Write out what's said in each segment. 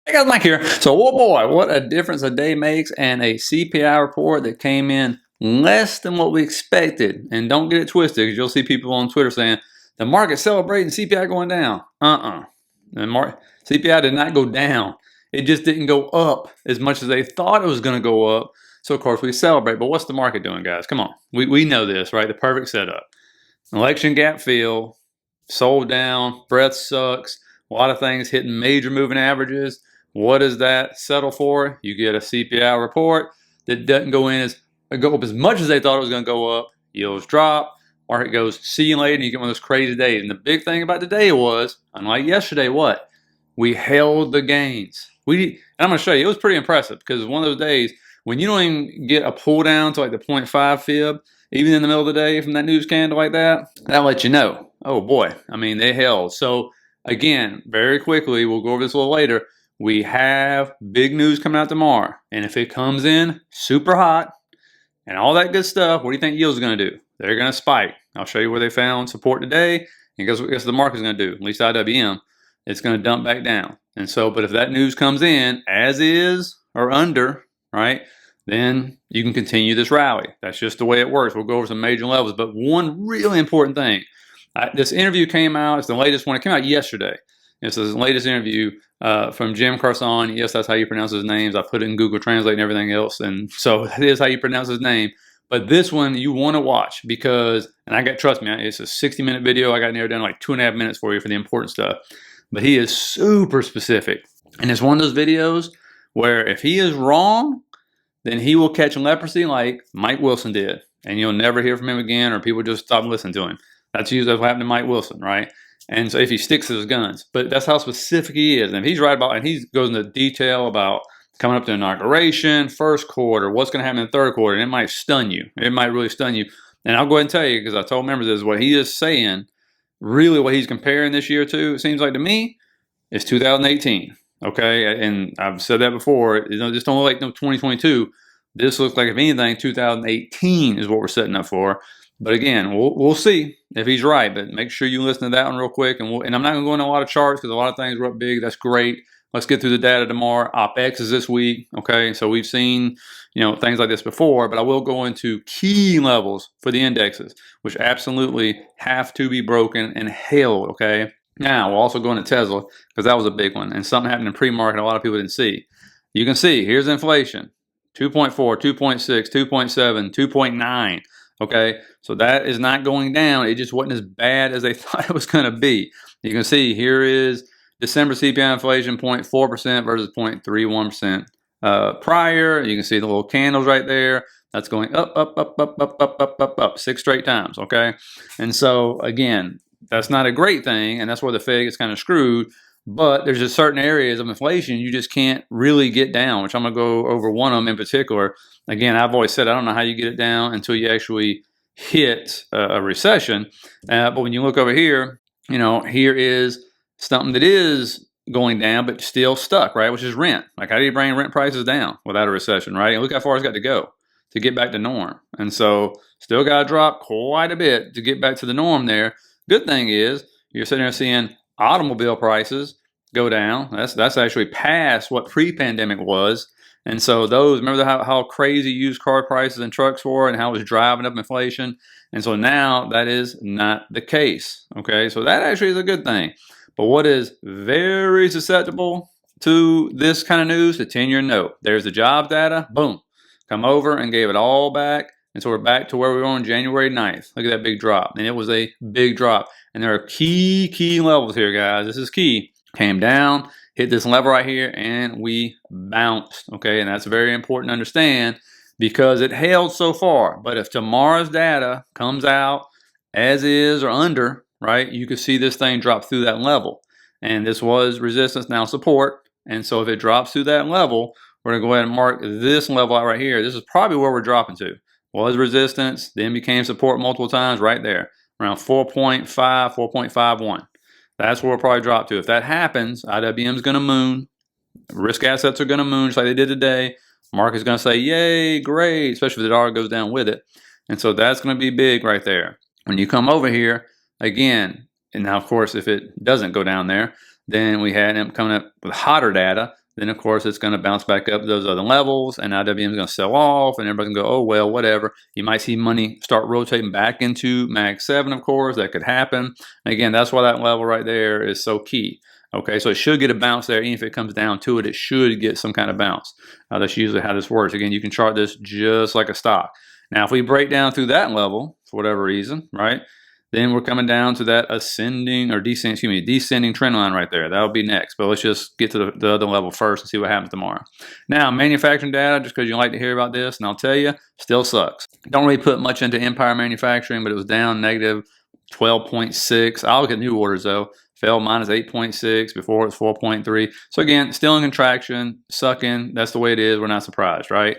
Hey guys, Mike here. So, oh boy, what a difference a day makes, and a CPI report that came in less than what we expected. And don't get it twisted, because you'll see people on Twitter saying the market's celebrating CPI going down. The CPI did not go down. It just didn't go up as much as they thought it was going to go up. So, of course, we celebrate. But what's the market doing, guys? Come on. We know this, right? The perfect setup. Election gap fill, sold down, breath sucks, a lot of things hitting major moving averages. What does that settle for? You get a CPI report that doesn't go up as much as they thought it was going to go up. Yields drop. Market goes, see you later, and you get one of those crazy days. And the big thing about today was, unlike yesterday, what? We held the gains. And I'm going to show you, it was pretty impressive, because one of those days when you don't even get a pull down to like the 0.5 fib, even in the middle of the day from that news candle like that, that'll let you know, oh boy, I mean, they held. So again, very quickly, we'll go over this a little later, we have big news coming out tomorrow. And if it comes in super hot and all that good stuff, what do you think yields are going to do? They're going to spike. I'll show you where they found support today. And guess what the market's going to do? At least IWM, it's going to dump back down. And so, but if that news comes in as is or under, right, then you can continue this rally. That's just the way it works. We'll go over some major levels. But one really important thing, this interview came out. It's the latest one. It came out yesterday. It's the latest interview from Cem Karsan. Yes, that's how you pronounce his names. I put it in Google Translate and everything else. And so that is how you pronounce his name. But this one you want to watch because, and trust me, it's a 60-minute video. I got narrowed down like 2.5 minutes for you for the important stuff. But he is super specific. And it's one of those videos where if he is wrong, then he will catch leprosy like Mike Wilson did. And you'll never hear from him again, or people just stop listening to him. That's usually what happened to Mike Wilson, right? And so if he sticks to his guns. But that's how specific he is. And if he's right about, and he goes into detail about coming up to inauguration, first quarter, what's going to happen in the third quarter, and it might stun you. It might really stun you. And I'll go ahead and tell you, because I told members this, what he is saying, really what he's comparing this year to, it seems like to me, is 2018. Okay, and I've said that before. Just don't look like 2022. This looks like, if anything, 2018 is what we're setting up for. But again, we'll see if he's right. But make sure you listen to that one real quick. And I'm not going to go into a lot of charts because a lot of things were up big. That's great. Let's get through the data tomorrow. OPEX is this week. Okay, so we've seen things like this before. But I will go into key levels for the indexes, which absolutely have to be broken and held. Okay. Now, we'll also go into Tesla because that was a big one. And something happened in pre-market a lot of people didn't see. You can see, here's inflation. 2.4, 2.6, 2.7, 2.9. Okay, so that is not going down. It just wasn't as bad as they thought it was going to be. You can see here is December CPI inflation, 0.4% versus 0.31% prior. You can see the little candles right there. That's going up, up, up, up, up, up, up, up, up, 6 straight times. Okay, and so again, that's not a great thing, and that's where the Fed gets kind of screwed. But there's just certain areas of inflation you just can't really get down, which I'm going to go over one of them in particular. Again, I've always said I don't know how you get it down until you actually hit a recession. But when you look over here, here is something that is going down but still stuck, right, which is rent. Like, how do you bring rent prices down without a recession, right? And look how far it's got to go to get back to norm. And so still got to drop quite a bit to get back to the norm there. Good thing is you're sitting there seeing automobile prices go down. That's actually past what pre-pandemic was. And so remember how crazy used car prices and trucks were and how it was driving up inflation. And so now that is not the case. Okay, so that actually is a good thing. But what is very susceptible to this kind of news, the 10-year note. There's the jobs data, boom, come over and gave it all back. And so we're back to where we were on January 9th. Look at that big drop. And it was a big drop. And there are key levels here, guys. This is key. Came down, hit this level right here, and we bounced. Okay, and that's very important to understand because it held so far. But if tomorrow's data comes out as is or under, right, you could see this thing drop through that level. And this was resistance, now support. And so if it drops through that level, we're going to go ahead and mark this level out right here. This is probably where we're dropping to. Was resistance, then became support multiple times right there, around 4.5, 4.51. That's where we'll probably drop to. If that happens, IWM is going to moon. Risk assets are going to moon just like they did today. Market's going to say, yay, great, especially if the dollar goes down with it. And so that's going to be big right there. When you come over here, again, and now, of course, if it doesn't go down there, then we had them coming up with hotter data. then of course it's going to bounce back up to those other levels, and IWM is going to sell off, and everybody can go, oh well, whatever. You might see money start rotating back into Mag 7, of course. That could happen. And again, that's why that level right there is so key. Okay, so it should get a bounce there. Even if it comes down to it, it should get some kind of bounce. That's usually how this works. Again, you can chart this just like a stock. Now, if we break down through that level, for whatever reason, right, then we're coming down to that descending trend line right there. That'll be next. But let's just get to the other level first and see what happens tomorrow. Now, manufacturing data, just because you like to hear about this, and I'll tell you, still sucks. Don't really put much into Empire Manufacturing, but it was down negative 12.6. I'll look at new orders, though. Fell minus 8.6. Before it was 4.3. So again, still in contraction, sucking. That's the way it is. We're not surprised, right?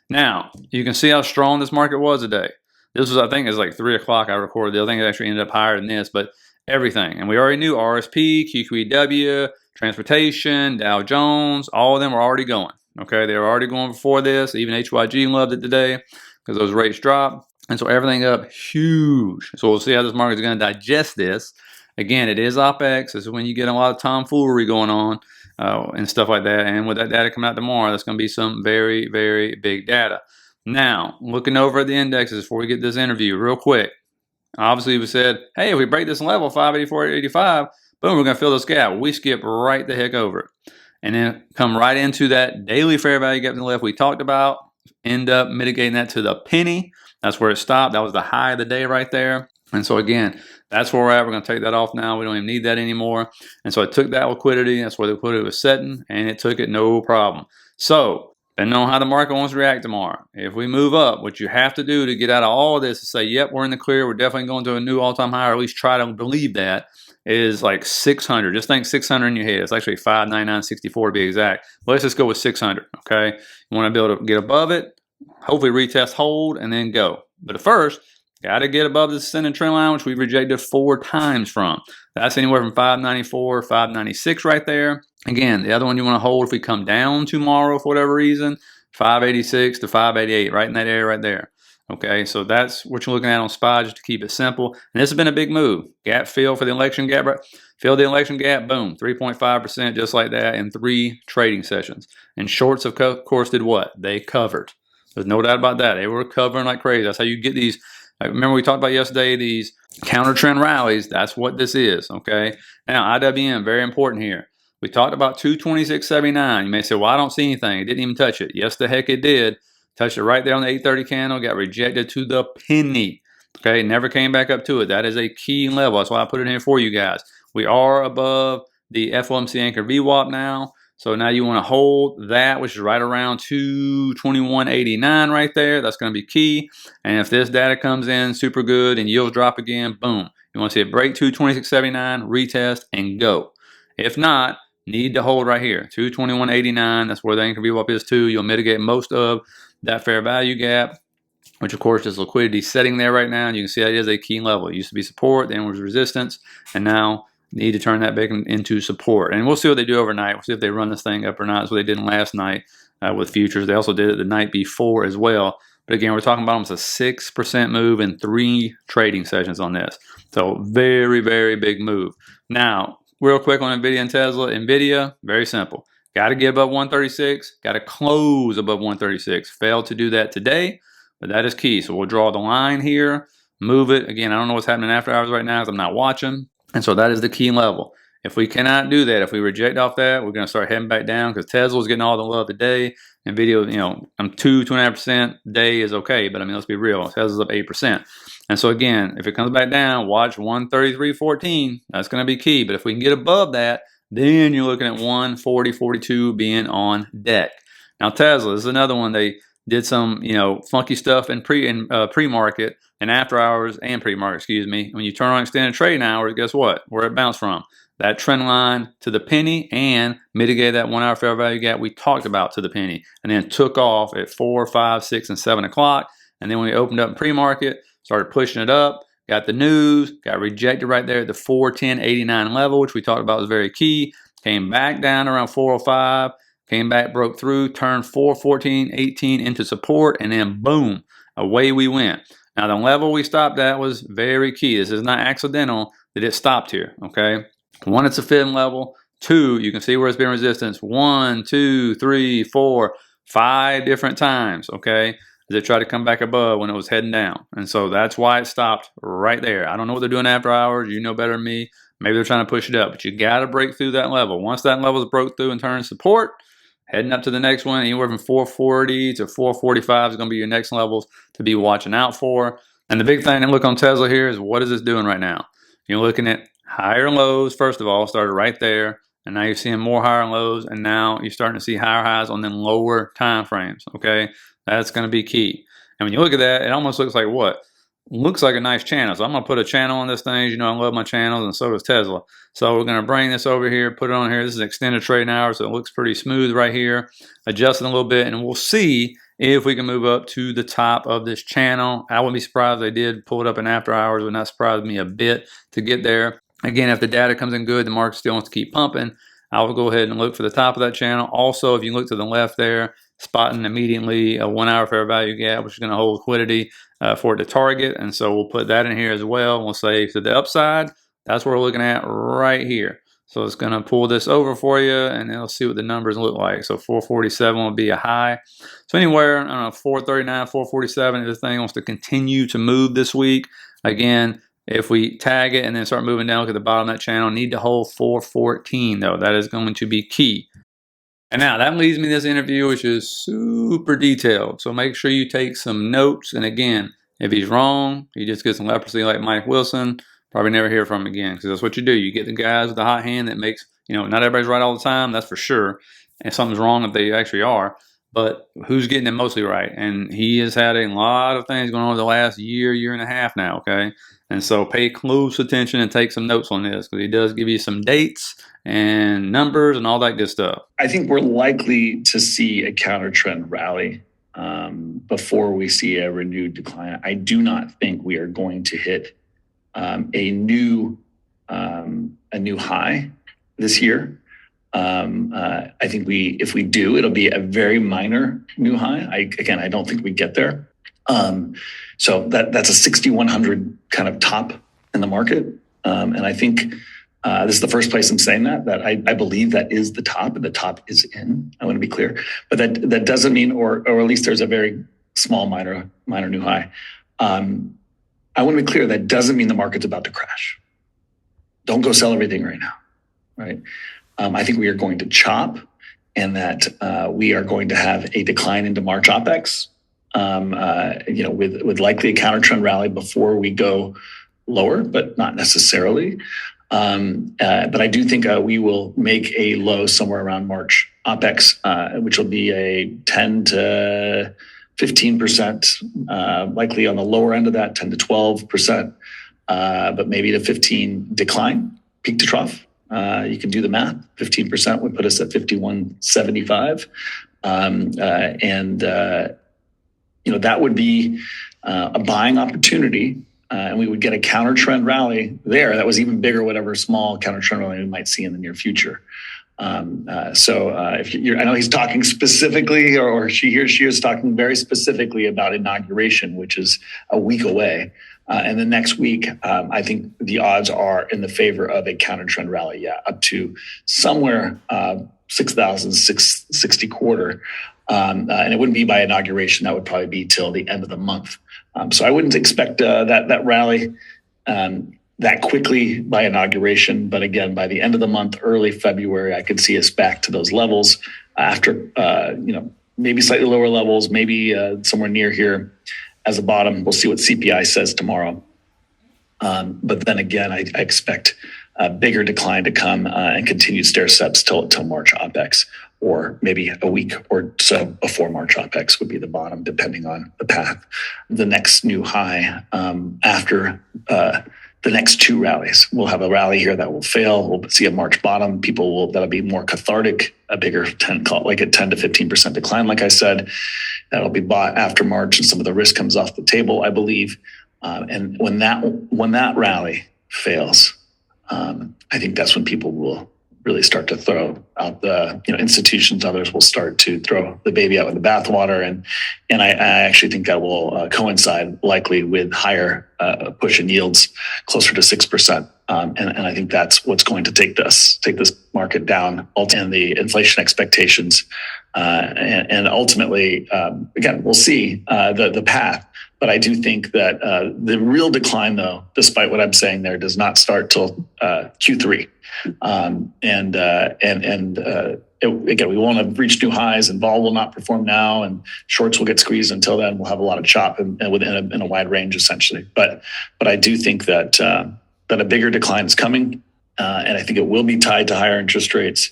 Now, you can see how strong this market was today. This was, I think, it was like 3 o'clock I recorded. The other thing actually ended up higher than this, but everything. And we already knew RSP, QQEW, transportation, Dow Jones, all of them were already going. Okay, they were already going before this. Even HYG loved it today because those rates dropped. And so everything up huge. So we'll see how this market is going to digest this. Again, it is OPEX. This is when you get a lot of tomfoolery going on and stuff like that. And with that data coming out tomorrow, that's going to be some very, very big data. Now, looking over at the indexes before we get this interview real quick. Obviously, we said, hey, if we break this level, 584.85, boom, we're going to fill this gap. We skip right the heck over it. And then come right into that daily fair value gap to the left we talked about. End up mitigating that to the penny. That's where it stopped. That was the high of the day right there. And so again, that's where we're at. We're going to take that off now. We don't even need that anymore. And so it took that liquidity. That's where the liquidity was setting, and it took it no problem. So depending on how the market wants to react tomorrow, if we move up, what you have to do to get out of all of this is say, yep, we're in the clear. We're definitely going to a new all-time high, or at least try to believe that, is like 600. Just think 600 in your head. It's actually 599.64 to be exact. But let's just go with 600, okay? You want to be able to get above it, hopefully retest, hold, and then go. But at first, got to get above the descending trend line, which we've rejected 4 times from. That's anywhere from 594, 596 right there. Again, the other one you want to hold if we come down tomorrow for whatever reason, 586 to 588, right in that area right there. Okay, so that's what you're looking at on SPY, just to keep it simple. And this has been a big move. Gap fill for the election gap. Fill the election gap, boom, 3.5% just like that in 3 trading sessions. And shorts, of course, did what? They covered. There's no doubt about that. They were covering like crazy. That's how you get these. Remember we talked about yesterday, these counter trend rallies. That's what this is, okay? Now, IWM, very important here. We talked about 226.79. You may say, well, I don't see anything. It didn't even touch it. Yes, the heck it did. Touched it right there on the 830 candle. Got rejected to the penny. Okay, never came back up to it. That is a key level. That's why I put it in for you guys. We are above the FOMC anchor VWAP now. So now you want to hold that, which is right around 221.89 right there. That's going to be key. And if this data comes in super good and yields drop again, boom. You want to see it break 226.79, retest, and go. If not, need to hold right here, 221.89. That's where the anchor VWAP is too. You'll mitigate most of that fair value gap, which of course is liquidity setting there right now. And you can see that is a key level. It used to be support, then was resistance, and now need to turn that back into support. And we'll see what they do overnight. We'll see if they run this thing up or not. That's what they did last night with futures. They also did it the night before as well. But again, we're talking about almost a 6% move in 3 trading sessions on this. So very, very big move. Now, real quick on Nvidia and Tesla. Nvidia, very simple. Got to get above 136. Got to close above 136. Failed to do that today, but that is key. So we'll draw the line here, move it. Again, I don't know what's happening after hours right now because I'm not watching. And so that is the key level. If we cannot do that, if we reject off that, we're going to start heading back down because Tesla's getting all the love today. Nvidia, you know, 2.5% day is okay, but I mean, let's be real. Tesla's up 8%. And so again, if it comes back down, watch 133.14. That's going to be key. But if we can get above that, then you're looking at 140.42 being on deck. Now Tesla, this is another one. They did some, you know, funky stuff in pre-market and after hours and pre-market, excuse me. When you turn on extended trading hours, guess what? Where it bounced from? That trend line to the penny and mitigated that 1 hour fair value gap we talked about to the penny, and then took off at 4, 5, 6, and 7 o'clock. And then when we opened up pre-market, started pushing it up, got the news, got rejected right there at the 410.89 level, which we talked about was very key. Came back down around 405, came back, broke through, turned 414.18 into support, and then boom, away we went. Now the level we stopped at was very key. This is not accidental that it stopped here, okay? 1, it's a fib level. 2, you can see where it's been resistance 1, 2, 3, 4, 5 different times, okay? They tried to come back above when it was heading down. And so that's why it stopped right there. I don't know what they're doing after hours. You know better than me. Maybe they're trying to push it up, but you got to break through that level. Once that level is broke through and turns support, heading up to the next one, anywhere from 440 to 445 is going to be your next levels to be watching out for. And the big thing to look on Tesla here is what is this doing right now? You're looking at higher lows, first of all, started right there. And now you're seeing more higher lows, and now you're starting to see higher highs on them lower time frames, okay? That's going to be key. And when you look at that, it almost looks like what? Looks like a nice channel. So I'm going to put a channel on this thing. You know, I love my channels, and so does Tesla. So we're going to bring this over here, put it on here. This is an extended trading hour, so it looks pretty smooth right here. Adjusting a little bit, and we'll see if we can move up to the top of this channel. I wouldn't be surprised if they did pull it up in after hours. It would not surprise me a bit to get there. Again, if the data comes in good, the market still wants to keep pumping, I will go ahead and look for the top of that channel. Also, if you look to the left there, spotting immediately a 1 hour fair value gap, which is going to hold liquidity for it to target. And so we'll put that in here as well. We'll say to the upside, that's what we're looking at right here. So it's going to pull this over for you, and it'll see what the numbers look like. So 447 will be a high. So anywhere, I don't know, 439, 447, if this thing wants to continue to move this week. Again, if we tag it and then start moving down, look at the bottom of that channel, need to hold 414 though. That is going to be key. And now that leads me to this interview, which is super detailed. So make sure you take some notes. And again, if he's wrong, he just gets some leprosy like Mike Wilson, probably never hear from him again, because that's what you do. You get the guys with the hot hand that makes, you know, not everybody's right all the time, that's for sure. And something's wrong if they actually are. But who's getting it mostly right? And he has had a lot of things going on over the last year, year and a half now, okay? And so pay close attention and take some notes on this, because he does give you some dates and numbers and all that good stuff. I think we're likely to see a counter trend rally before we see a renewed decline. I do not think we are going to hit a new high this year. I think if we do, it'll be a very minor new high. I don't think we get there. So that's a 6,100 kind of top in the market. And I think this is the first place I'm saying that I believe that is the top, and the top is in. I want to be clear, but that doesn't mean, or at least there's a very small minor new high. I want to be clear, that doesn't mean the market's about to crash. Don't go sell everything right now, right? I think we are going to chop, and that we are going to have a decline into March OPEX, with likely a counter trend rally before we go lower, but not necessarily. But I do think we will make a low somewhere around March OPEX, which will be a 10 to 15%, likely on the lower end of that, 10 to 12%, but maybe to 15 decline, peak to trough. You can do the math. 15% would put us at 51.75, that would be a buying opportunity, and we would get a counter trend rally there that was even bigger, whatever small counter trend rally we might see in the near future. If I know he's talking specifically, or she is talking very specifically about inauguration, which is a week away. And the next week, I think the odds are in the favor of a counter trend rally, up to somewhere 6,660 quarter. And it wouldn't be by inauguration. That would probably be till the end of the month. So I wouldn't expect that rally that quickly by inauguration. But again, by the end of the month, early February, I could see us back to those levels after, maybe slightly lower levels, maybe somewhere near here as a bottom. We'll see what CPI says tomorrow. But then again, I expect a bigger decline to come and continued stair steps till March OPEX, or maybe a week or so before March OPEX would be the bottom, depending on the path. The next new high after the next two rallies. We'll have a rally here that will fail. We'll see a March bottom. That'll be more cathartic, a bigger 10 to 15% decline. Like I said, that'll be bought after March, and some of the risk comes off the table, I believe. And when that rally fails, I think that's when people will really start to throw out the institutions. Others will start to throw the baby out with the bathwater, and I actually think that will coincide likely with higher push in yields closer to 6%. And I think that's what's going to take this market down, and the inflation expectations. And ultimately, again, we'll see the path. But I do think that the real decline, though, despite what I'm saying there, does not start till Q3. Again, we won't have reached new highs, and vol will not perform now, and shorts will get squeezed until then. We'll have a lot of chop in a wide range, essentially. But I do think that a bigger decline is coming, and I think it will be tied to higher interest rates.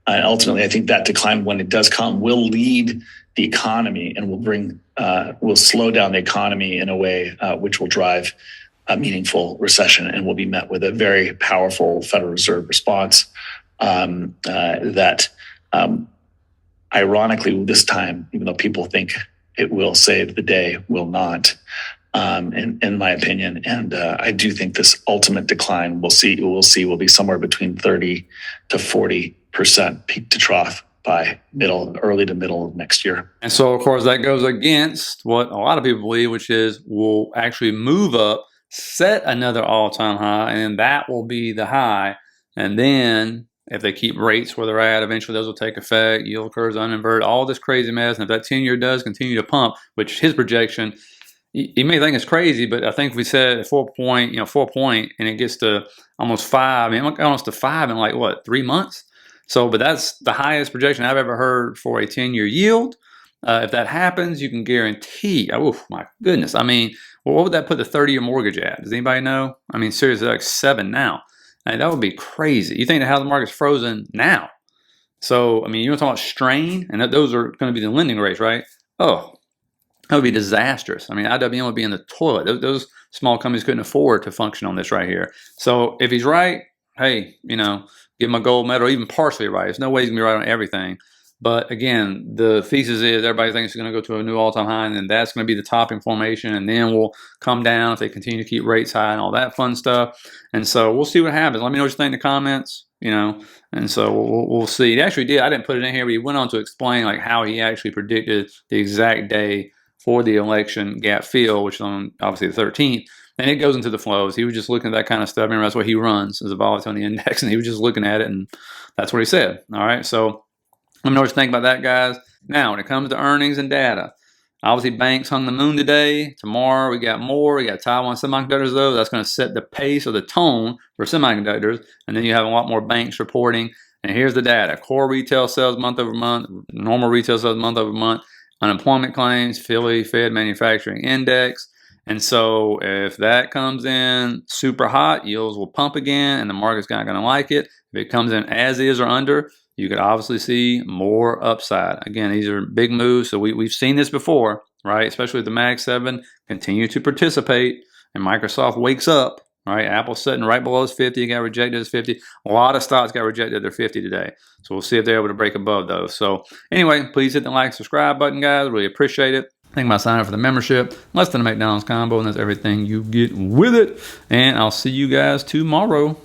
And ultimately, I think that decline, when it does come, will lead the economy and will slow down the economy in a way which will drive a meaningful recession, and will be met with a very powerful Federal Reserve response that, ironically, this time, even though people think it will save the day, will not, in my opinion. And I do think this ultimate decline we'll see will be somewhere between 30 to 40% peak to trough by early to middle of next year. And so, of course, that goes against what a lot of people believe, which is we'll actually move up, set another all-time high, and that will be the high. And then if they keep rates where they're at, eventually those will take effect. Yield curves uninverted, all this crazy mess. And if that 10-year does continue to pump, which his projection, you may think it's crazy, but I think if we said 4 point, and it gets to almost 5, I mean, almost to 5 in like what, 3 months? So, but that's the highest projection I've ever heard for a 10-year yield. If that happens, you can guarantee, oh my goodness. I mean, well, what would that put the 30-year mortgage at? Does anybody know? I mean, seriously, like 7 now. I mean, that would be crazy. You think the housing market's frozen now? So, I mean, you're talking about strain, and those are going to be the lending rates, right? Oh, that would be disastrous. I mean, IWM would be in the toilet. Those small companies couldn't afford to function on this right here. So if he's right, hey, give him a gold medal, even partially right. There's no way he's going to be right on everything. But again, the thesis is everybody thinks it's going to go to a new all-time high, and then that's going to be the topping formation, and then we'll come down if they continue to keep rates high and all that fun stuff. And so we'll see what happens. Let me know what you think in the comments, And so we'll see. He actually did. I didn't put it in here, but he went on to explain like how he actually predicted the exact day for the election gap fill, which is on obviously the 13th. And it goes into the flows. He was just looking at that kind of stuff. Remember, that's what he runs as a volatility index, and he was just looking at it, and that's what he said. All right, so let me know what you think about that, guys. Now, when it comes to earnings and data, obviously banks hung the moon today. Tomorrow we got more. We got Taiwan Semiconductors, though. That's going to set the pace or the tone for semiconductors. And then you have a lot more banks reporting. And here's the data. Core retail sales month over month, normal retail sales month over month, unemployment claims, Philly Fed Manufacturing Index. And so if that comes in super hot, yields will pump again, and the market's not going to like it. If it comes in as is or under, you could obviously see more upside. Again, these are big moves, so we've seen this before, right? Especially with the Mag 7 continue to participate, and Microsoft wakes up, right? Apple's sitting right below its 50, got rejected as 50. A lot of stocks got rejected at their 50 today. So we'll see if they're able to break above those. So anyway, please hit the like, subscribe button, guys. Really appreciate it. Think about signing up for the membership. Less than a McDonald's combo, and that's everything you get with it. And I'll see you guys tomorrow.